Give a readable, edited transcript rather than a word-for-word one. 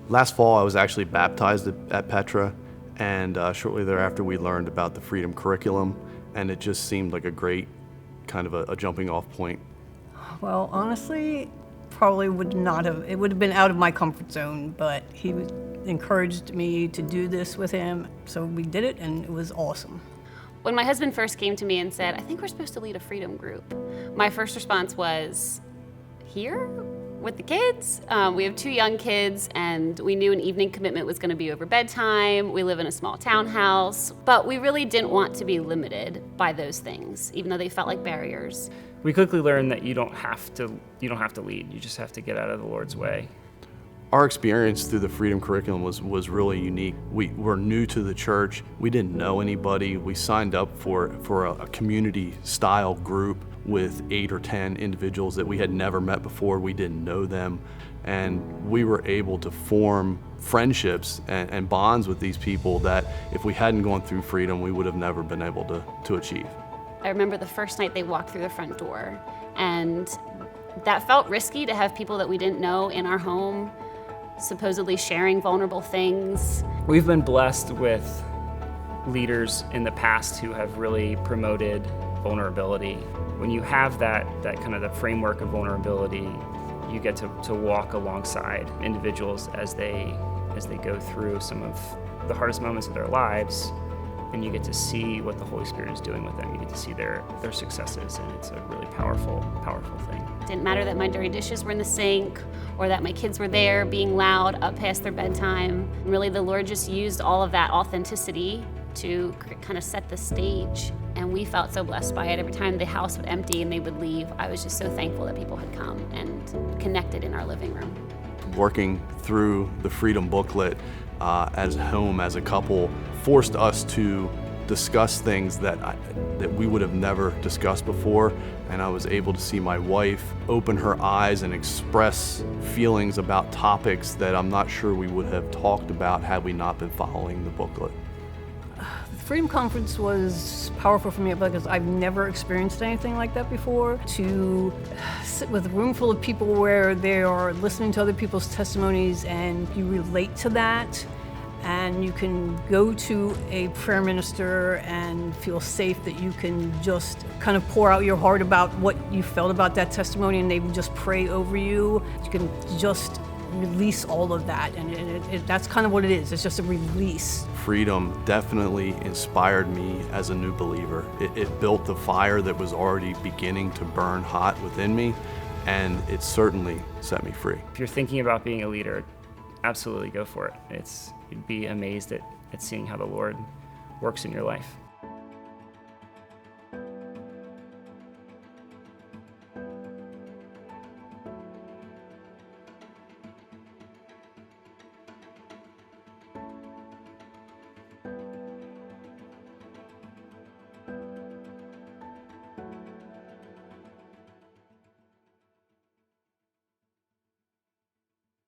Last fall, I was actually baptized at Petra, and shortly thereafter, we learned about the Freedom curriculum, and it just seemed like a great kind of a jumping off point. Well, honestly, probably would not have, it would have been out of my comfort zone, but he encouraged me to do this with him, so we did it, and it was awesome. When my husband first came to me and said, I think we're supposed to lead a Freedom group, my first response was, here? With the kids? We have 2 young kids, and we knew an evening commitment was going to be over bedtime. We live in a small townhouse, but we really didn't want to be limited by those things, even though they felt like barriers. We quickly learned that you don't have to lead. You just have to get out of the Lord's way. Our experience through the Freedom curriculum was really unique. We were new to the church. We didn't know anybody. We signed up for a community-style group with 8 or 10 individuals that we had never met before. We didn't know them. And we were able to form friendships and bonds with these people that if we hadn't gone through Freedom, we would have never been able to achieve. I remember the first night they walked through the front door, and that felt risky to have people that we didn't know in our home, supposedly sharing vulnerable things. We've been blessed with leaders in the past who have really promoted vulnerability. When you have that kind of the framework of vulnerability, you get to walk alongside individuals as they go through some of the hardest moments of their lives, and you get to see what the Holy Spirit is doing with them. You get to see their successes, and it's a really powerful thing. It didn't matter that my dirty dishes were in the sink or that my kids were there being loud up past their bedtime. Really, the Lord just used all of that authenticity to kind of set the stage, and we felt so blessed by it. Every time the house would empty and they would leave, I was just so thankful that people had come and connected in our living room. Working through the Freedom booklet as home, as a couple, forced us to discuss things that we would have never discussed before, and I was able to see my wife open her eyes and express feelings about topics that I'm not sure we would have talked about had we not been following the booklet. The Freedom Conference was powerful for me because I've never experienced anything like that before. To sit with a room full of people where they are listening to other people's testimonies and you relate to that, and you can go to a prayer minister and feel safe that you can just kind of pour out your heart about what you felt about that testimony, and they will just pray over you. You can just release all of that, and that's kind of what it is. It's just a release. Freedom definitely inspired me as a new believer. It built the fire that was already beginning to burn hot within me, and it certainly set me free. If you're thinking about being a leader, absolutely go for it. You'd be amazed at seeing how the Lord works in your life.